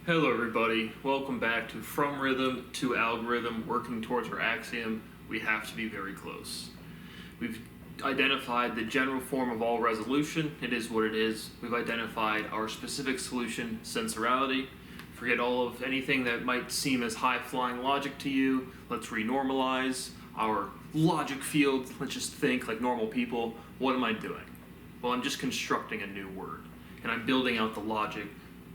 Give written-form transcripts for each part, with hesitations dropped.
Hello everybody, welcome back to From Rhythm to Algorithm, working towards our axiom, we have to be very close. We've identified the general form of all resolution, it is what it is. We've identified our specific solution, sensorality. Forget all of anything that might seem as high-flying logic to you. Let's renormalize our logic field. Let's just think like normal people. What am I doing? Well, I'm just constructing a new word, and I'm building out the logic,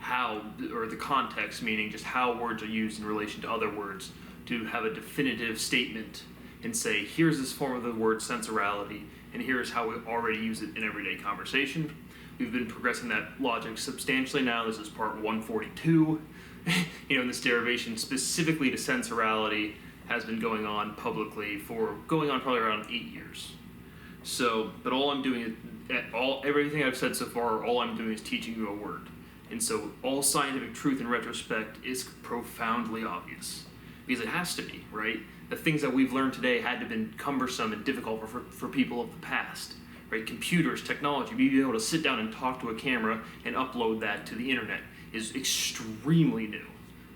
how, or the context, meaning just how words are used in relation to other words, to have a definitive statement and say, here's this form of the word sensorality, and here's how we already use it in everyday conversation. We've been progressing that logic substantially now. This is part 142. And this derivation specifically to sensorality has been going on publicly for probably around 8 years. So, but all I'm doing is, everything I've said so far, all I'm doing is teaching you a word. And so all scientific truth in retrospect is profoundly obvious, because it has to be, right? The things that we've learned today had to have been cumbersome and difficult for people of the past, right? Computers, technology, being able to sit down and talk to a camera and upload that to the internet is extremely new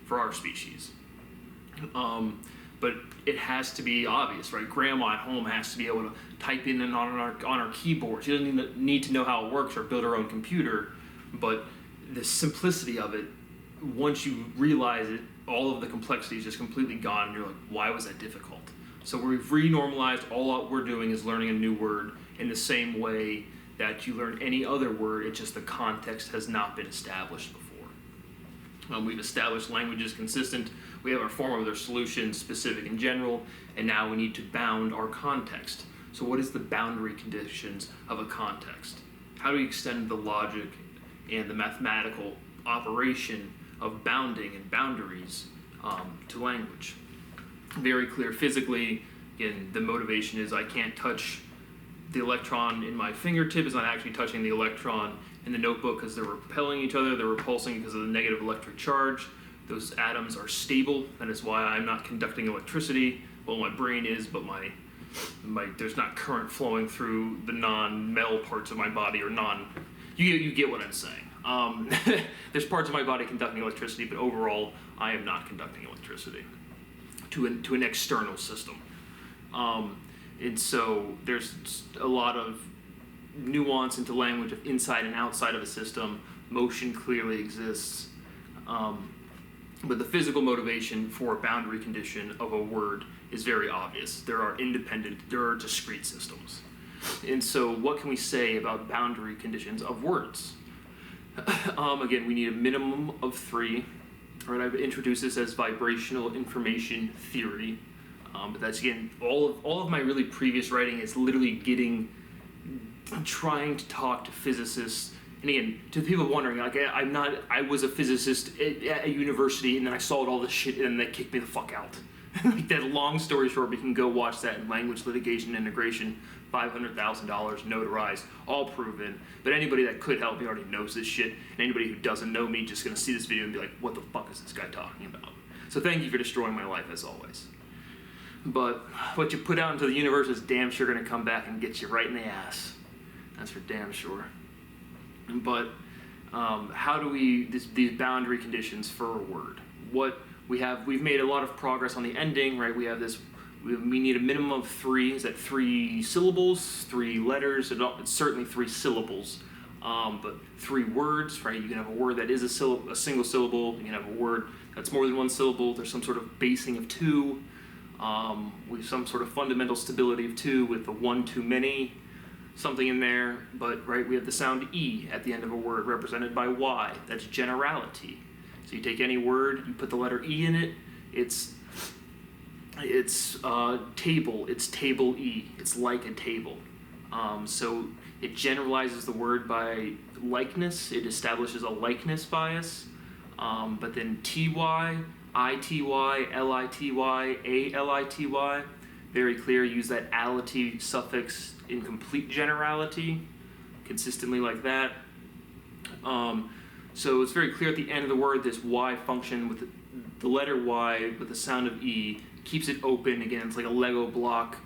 for our species. But it has to be obvious, right? Grandma at home has to be able to type in and on our keyboard. She doesn't need to know how it works or build her own computer, but the simplicity of it, once you realize it, all of the complexity is just completely gone, and you're like, why was that difficult? So we've renormalized. All we're doing is learning a new word in the same way that you learn any other word, it's just the context has not been established before. We've established language is consistent, we have our form of their solution, specific and general, and now we need to bound our context. So what is the boundary conditions of a context? How do we extend the logic and the mathematical operation of bounding and boundaries to language? Very clear physically. Again, the motivation is I can't touch the electron in my fingertip is not actually touching the electron in the notebook because they're repelling each other, they're repulsing because of the negative electric charge. Those atoms are stable, that is why I'm not conducting electricity. Well, my brain is, but my there's not current flowing through the non-metal parts of my body, or you get what I'm saying. There's parts of my body conducting electricity, but overall, I am not conducting electricity to an external system. And so there's a lot of nuance into language of inside and outside of a system. Motion clearly exists. But the physical motivation for a boundary condition of a word is very obvious. There are discrete systems. And so what can we say about boundary conditions of words? Again, we need a minimum of 3. Right, I've introduced this as vibrational information theory. But that's, again, all of my really previous writing is literally trying to talk to physicists. And again, to people wondering, like, I was a physicist at a university, and then I solved all this shit, and then they kicked me the fuck out. Like that, long story short, we can go watch that in Language Litigation Integration, $500,000, notarized, all proven. But anybody that could help me already knows this shit, and anybody who doesn't know me just gonna see this video and be like, what the fuck is this guy talking about? So thank you for destroying my life, as always. But what you put out into the universe is damn sure gonna come back and get you right in the ass. That's for damn sure. But how do these boundary conditions for a word? We've made a lot of progress on the ending, right? We need a minimum of 3. Is that 3 syllables, 3 letters? It's certainly 3 syllables, but 3 words, right? You can have a word that is a single syllable. You can have a word that's more than 1 syllable. There's some sort of basing of 2. With some sort of fundamental stability of 2 with the 1 too many, something in there. But right, we have the sound E at the end of a word represented by Y. That's generality. So you take any word, you put the letter E in it, it's table, it's table E, it's like a table. So it generalizes the word by likeness, it establishes a likeness bias, but then TY, ITY, LITY, ALITY, very clear, use that ality suffix in complete generality, consistently like that. So it's very clear at the end of the word, this Y function with the letter Y with the sound of E keeps it open. Again, it's like a Lego block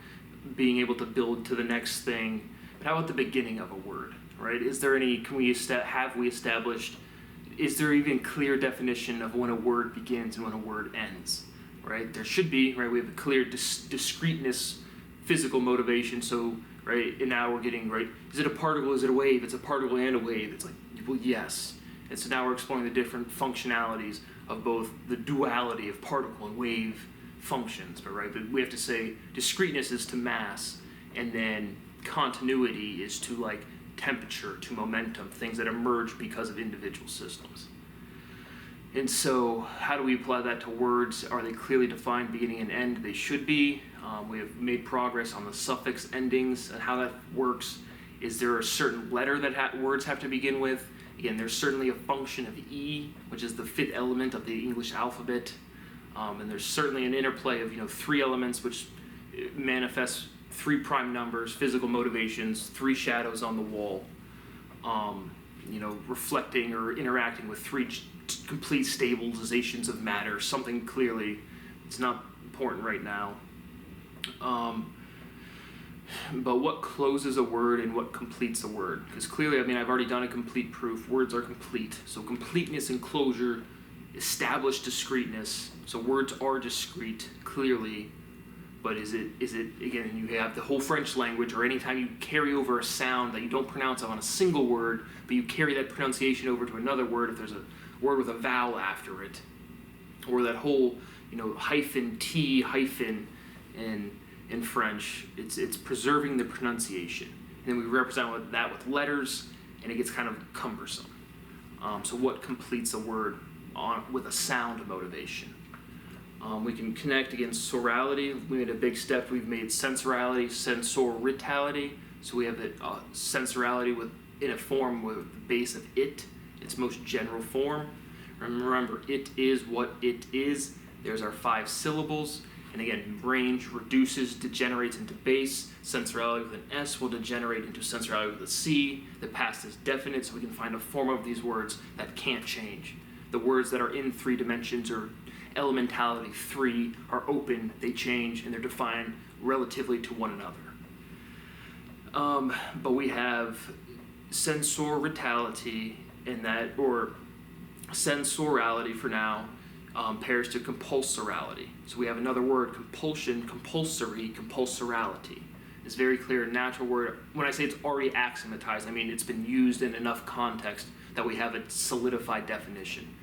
being able to build to the next thing. But how about the beginning of a word, right? Is there any, have we established is there even clear definition of when a word begins and when a word ends, right? There should be, right? We have a clear discreteness, physical motivation. So, right, and now we're getting, right, is it a particle, is it a wave? It's a particle and a wave. It's like, well, yes. And so now we're exploring the different functionalities of both the duality of particle and wave functions, but we have to say discreteness is to mass, and then continuity is to like temperature, to momentum, things that emerge because of individual systems. And so how do we apply that to words? Are they clearly defined beginning and end? They should be. We have made progress on the suffix endings and how that works. Is there a certain letter that words have to begin with? Again, there's certainly a function of E, which is the fifth element of the English alphabet. And there's certainly an interplay of 3 elements which manifest 3 prime numbers, physical motivations, 3 shadows on the wall, reflecting or interacting with 3 complete stabilizations of matter, something clearly. It's not important right now. But what closes a word and what completes a word? Because clearly, I've already done a complete proof. Words are complete. So completeness and closure, established discreteness. So words are discrete, clearly. But is it again, you have the whole French language, or anytime you carry over a sound that you don't pronounce on a single word, but you carry that pronunciation over to another word, if there's a word with a vowel after it, or that whole, hyphen, T, hyphen, in French, it's preserving the pronunciation. And then we represent that with letters, and it gets kind of cumbersome. So what completes a word with a sound motivation? We can connect, again, sorality. We made a big step. We've made sensorality, sensoritality. So we have sensorality in a form with the base of it, its most general form. Remember, it is what it is. There's our 5 syllables. And again, range reduces, degenerates into base. Sensorality with an S will degenerate into sensorality with a C. The past is definite, so we can find a form of these words that can't change. The words that are in 3 dimensions or elementality 3 are open, they change, and they're defined relatively to one another. But we have sensoritality in that, or sensorality for now, pairs to compulsorality. So we have another word, compulsion, compulsory, compulsorality. It's very clear, natural word. When I say it's already axiomatized, it's been used in enough context that we have a solidified definition.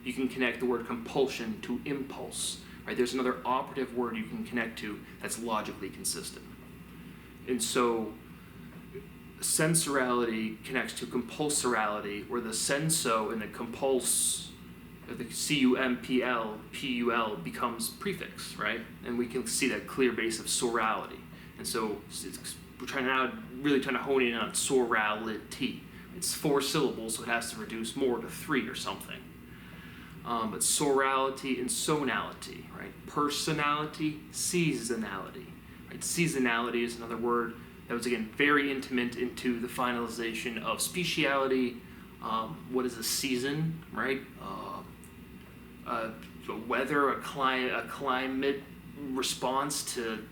You can connect the word compulsion to impulse, right? There's another operative word you can connect to that's logically consistent. And so sensorality connects to compulsorality, where the senso and the compulse, the C-U-M-P-L, P-U-L becomes prefix, right? And we can see that clear base of sorality. And so we're really trying to hone in on sorality. It's 4 syllables, so it has to reduce more to 3 or something. But sorality and sonality, right? Personality, seasonality. Right? Seasonality is another word that was, again, very intimate into the finalization of speciality. What is a season, right? The weather, a climate response to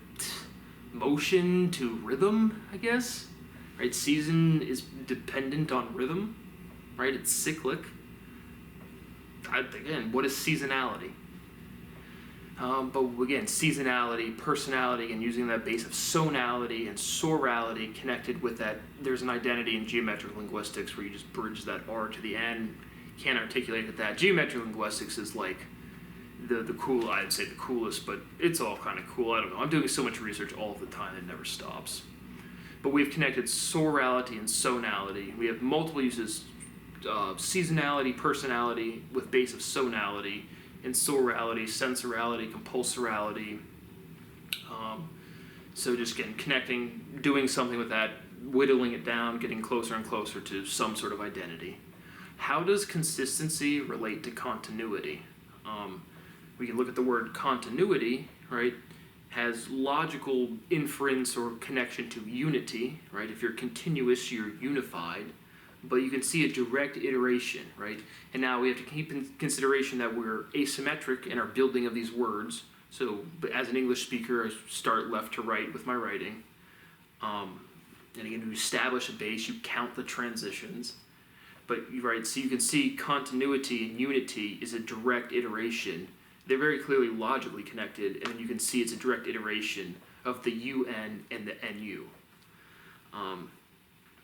motion, to rhythm, I guess. Right? Season is dependent on rhythm, right? It's cyclic. Again, what is seasonality? But again, seasonality, personality, and using that base of sonality and sorality connected with that, there's an identity in geometric linguistics where you just bridge that R to the N. Can't articulate it that. Geometric linguistics is like I'd say the coolest, but it's all kind of cool. I don't know. I'm doing so much research all the time, it never stops. But we've connected sorality and sonality. We have multiple uses, seasonality, personality with base of sonality, and sorality, sensorality, compulsorality. So just again, connecting, doing something with that, whittling it down, getting closer and closer to some sort of identity. How does consistency relate to continuity? We can look at the word continuity, right? Has logical inference or connection to unity, right? If you're continuous, you're unified. But you can see a direct iteration, right? And now we have to keep in consideration that we're asymmetric in our building of these words. So as an English speaker, I start left to right with my writing. And again, to establish a base, you count the transitions. But you're right, so you can see continuity and unity is a direct iteration. They're very clearly logically connected, and then you can see it's a direct iteration of the UN and the NU.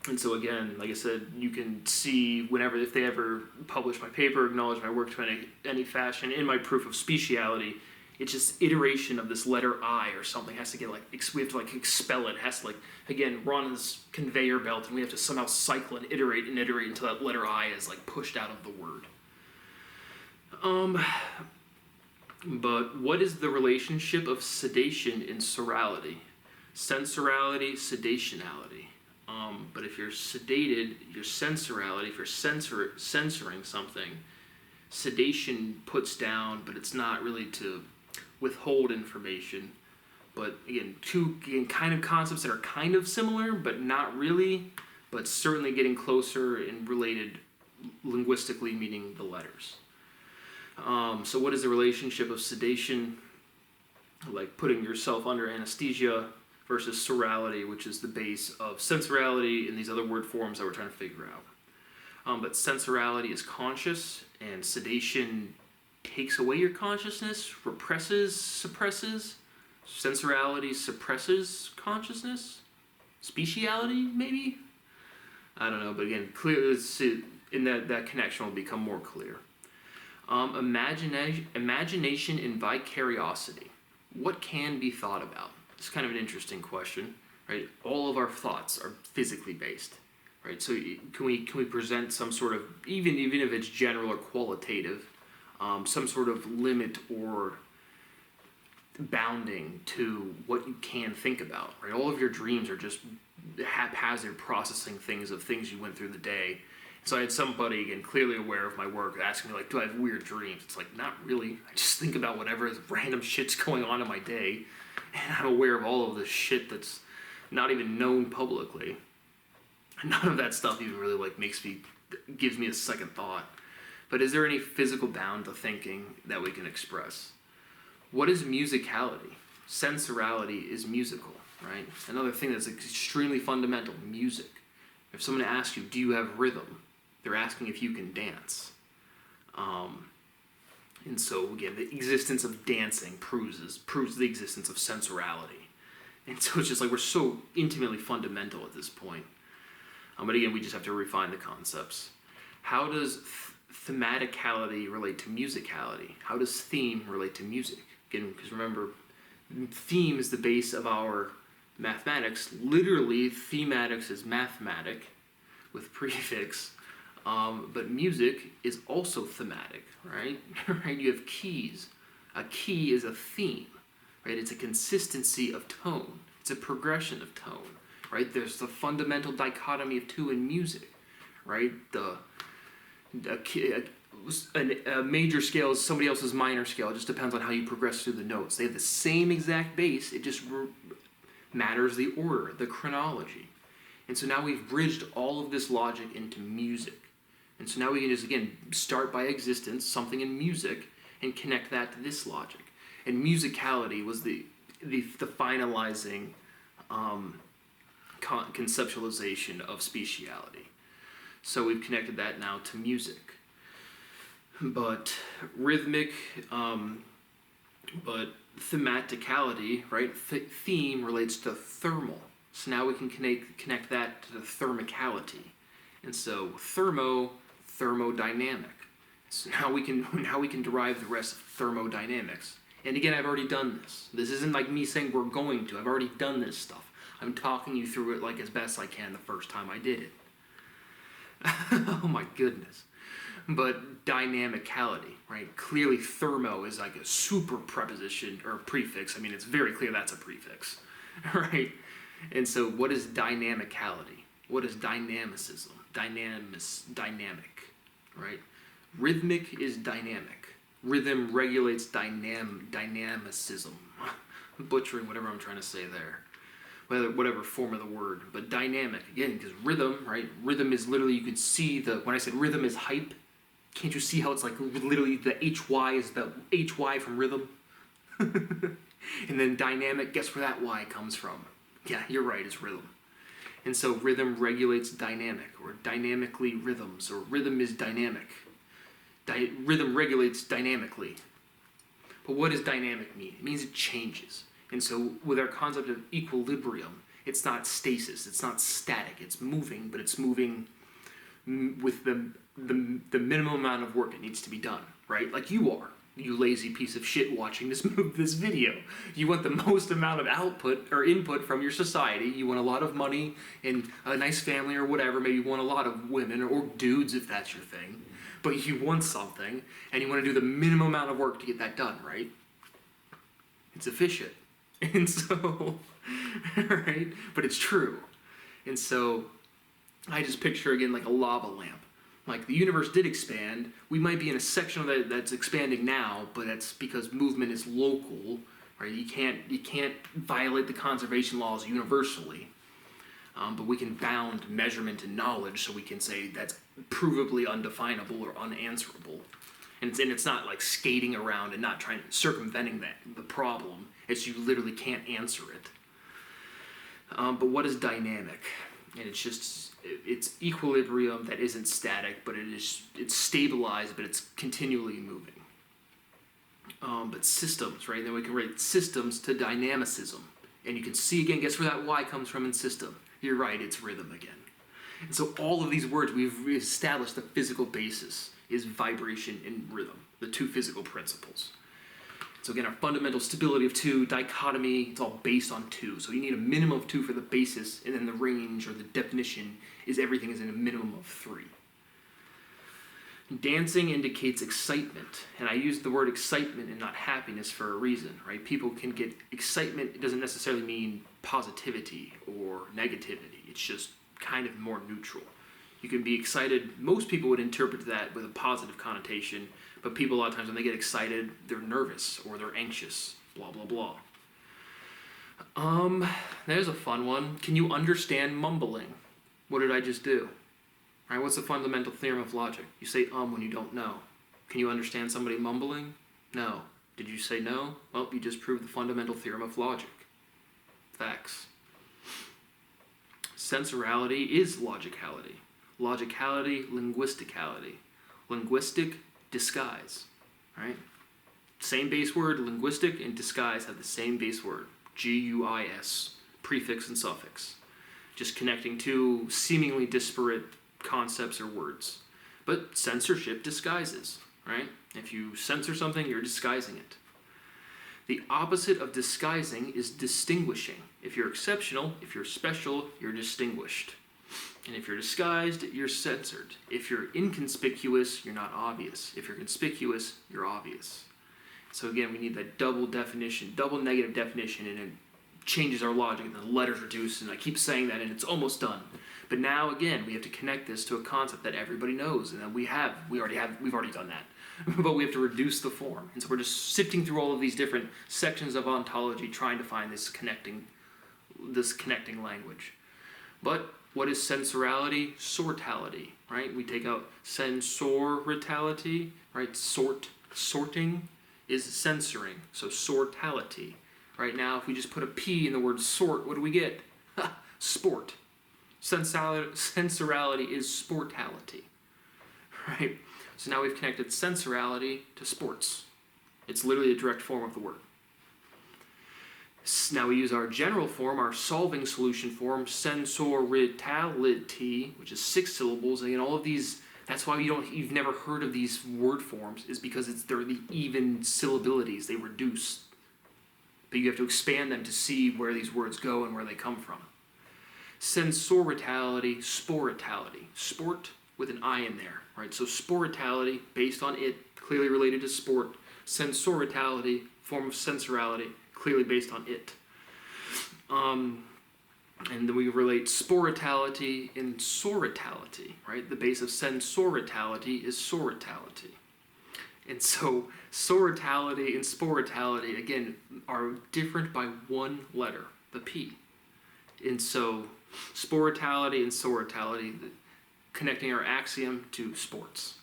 And so again, like I said, you can see whenever, if they ever publish my paper, acknowledge my work to any fashion, in my proof of speciality, it's just iteration of this letter I or something has to get we have to expel it. It has to again, run this conveyor belt, and we have to somehow cycle and iterate until that letter I is pushed out of the word. But what is the relationship of sedation and sorality? Sensorality, sedationality. But if you're sedated, your sensorality, if you're censoring something, sedation puts down, but it's not really to withhold information. But again, two kind of concepts that are kind of similar, but not really, but certainly getting closer and related linguistically, meaning the letters. So what is the relationship of sedation, like putting yourself under anesthesia, versus sorality, which is the base of sensorality and these other word forms that we're trying to figure out. But sensorality is conscious, and sedation takes away your consciousness, represses, suppresses. Sensorality suppresses consciousness. Speciality, maybe? I don't know, but again, clearly, in that connection will become more clear. Imagination and vicariosity. What can be thought about? It's kind of an interesting question, right? All of our thoughts are physically based, right? So can we present some sort of, even if it's general or qualitative, some sort of limit or bounding to what you can think about, right? All of your dreams are just haphazard processing things you went through the day. So I had somebody, again, clearly aware of my work, asking me, do I have weird dreams? It's not really. I just think about whatever random shit's going on in my day, and I'm aware of all of this shit that's not even known publicly. None of that stuff even really gives me a second thought. But is there any physical bound to thinking that we can express? What is musicality? Sensorality is musical, right? Another thing that's extremely fundamental, music. If someone asks you, do you have rhythm? They're asking if you can dance. And so, again, the existence of dancing proves the existence of sensuality. And so it's just we're so intimately fundamental at this point. But again, we just have to refine the concepts. How does thematicality relate to musicality? How does theme relate to music? Again, because remember, theme is the base of our mathematics. Literally, thematics is mathematic with prefix. But music is also thematic, right? Right? You have keys. A key is a theme, right? It's a consistency of tone. It's a progression of tone, right? There's the fundamental dichotomy of two in music, right? A major scale is somebody else's minor scale. It just depends on how you progress through the notes. They have the same exact base. It just matters the order, the chronology. And so now we've bridged all of this logic into music. And so now we can just, again, start by existence, something in music, and connect that to this logic. And musicality was the finalizing conceptualization of speciality. So we've connected that now to music. But rhythmic, but thematicality, right? Theme relates to thermal. So now we can connect that to the thermicality. And so thermodynamic. So now we can derive the rest of thermodynamics. And again, I've already done this. This isn't me saying we're going to. I've already done this stuff. I'm talking you through it as best I can the first time I did it. Oh my goodness. But dynamicality, right? Clearly thermo is a super preposition or prefix. I mean, it's very clear that's a prefix, right? And so what is dynamicality? What is dynamicism? Dynamic, right? Rhythmic is dynamic. Rhythm regulates dynamicism. I'm butchering whatever I'm trying to say there. Whatever form of the word. But dynamic, again, because rhythm, right? Rhythm is literally, you could see when I said rhythm is hype, can't you see how it's literally the HY is the HY from rhythm? And then dynamic, guess where that Y comes from? Yeah, you're right, it's rhythm. And so rhythm regulates dynamic, or dynamically rhythms, or rhythm is dynamic. Rhythm regulates dynamically. But what does dynamic mean? It means it changes. And so with our concept of equilibrium, it's not stasis, it's not static, it's moving, but it's moving with the minimum amount of work that needs to be done, right? Like you are, you lazy piece of shit watching this video. You want the most amount of output or input from your society. You want a lot of money and a nice family or whatever. Maybe you want a lot of women or dudes if that's your thing. But you want something and you want to do the minimum amount of work to get that done, right? It's efficient. And so, right? But it's true. And so I just picture again like a lava lamp. Like the universe did expand. We might be in a section of it that's expanding now, but that's because movement is local, right? You can't violate the conservation laws universally. But we can bound measurement and knowledge, so we can say that's provably undefinable or unanswerable. And it's not like skating around and not trying circumventing the problem. It's you literally can't answer it. But what is dynamic? And it's equilibrium that isn't static, but it's stabilized, but it's continually moving. But systems, right? Then we can relate systems to dynamicism. And you can see again, guess where that Y comes from in system? You're right, it's rhythm again. And so all of these words, we've established the physical basis is vibration and rhythm, the two physical principles. So again, our fundamental stability of two, dichotomy, it's all based on two. So you need a minimum of two for the basis, and then the range or the definition is everything is in a minimum of three. Dancing indicates excitement, and I use the word excitement and not happiness for a reason, right? People can get excitement, it doesn't necessarily mean positivity or negativity. It's just kind of more neutral. You can be excited, most people would interpret that with a positive connotation, but people a lot of times when they get excited, they're nervous or they're anxious, blah, blah, blah. There's a fun one. Can you understand mumbling? What did I just do? Right, what's the fundamental theorem of logic? You say when you don't know. Can you understand somebody mumbling? No. Did you say no? Well, you just proved the fundamental theorem of logic. Facts. Sensorality is logicality. Logicality, linguisticality. Linguistic, disguise. Right? Same base word, linguistic and disguise have the same base word. G-U-I-S. Prefix and suffix. Just connecting two seemingly disparate concepts or words. But censorship disguises, right? If you censor something, you're disguising it. The opposite of disguising is distinguishing. If you're exceptional, if you're special, you're distinguished. And if you're disguised, you're censored. If you're inconspicuous, you're not obvious. If you're conspicuous, you're obvious. So again, we need that double definition, double negative definition, and it changes our logic, and the letters reduce, and I keep saying that, and it's almost done. But now again, we have to connect this to a concept that everybody knows, and that we've already done that. But we have to reduce the form, and so we're just sifting through all of these different sections of ontology, trying to find this connecting language. But what is sensorality? Sortality, right? We take out sensoritality, right? Sorting is censoring, so sortality. Right now, if we just put a P in the word sort, what do we get? Sport. Sensorality is sportality, right? So now we've connected sensorality to sports. It's literally a direct form of the word. Now we use our general form, our solving solution form, sensoritality, which is 6 syllables. And again, all of these, that's why you've never heard of these word forms, is because they're the even syllabilities. They reduce. But you have to expand them to see where these words go and where they come from. Sensoritality, sporitality. Sport with an I in there, right? So sporitality, based on it, clearly related to sport. Sensoritality, form of sensorality, clearly based on it. And then we relate sporitality and soritality, right? The base of sensoritality is soritality. And so soritality and sporitality, again, are different by one letter, the P. And so sporitality and soritality, connecting our axiom to sports.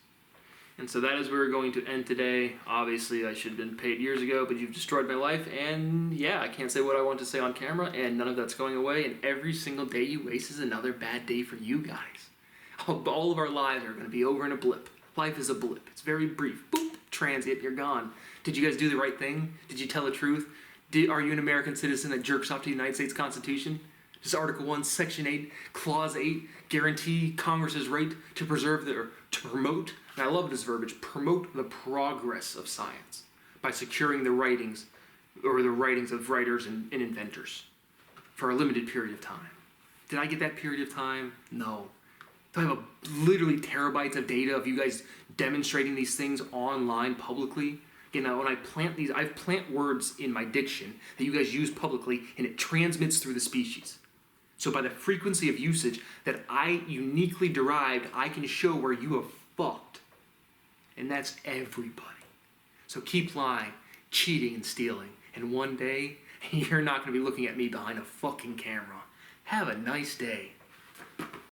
And so that is where we're going to end today. Obviously, I should have been paid years ago, but you've destroyed my life. And yeah, I can't say what I want to say on camera, and none of that's going away. And every single day you waste is another bad day for you guys. All of our lives are going to be over in a blip. Life is a blip. It's very brief. Boop, transient, you're gone. Did you guys do the right thing? Did you tell the truth? Are you an American citizen that jerks off to the United States Constitution? Does Article 1, Section 8, Clause 8 guarantee Congress's right to promote, and I love this verbiage, promote the progress of science by securing the writings of writers and inventors for a limited period of time? Did I get that period of time? No. Do I have literally terabytes of data of you guys demonstrating these things online publicly? You know, when I plant words in my diction that you guys use publicly, and it transmits through the species. So by the frequency of usage that I uniquely derived, I can show where you have fucked. And that's everybody. So keep lying, cheating, and stealing. And one day, you're not going to be looking at me behind a fucking camera. Have a nice day.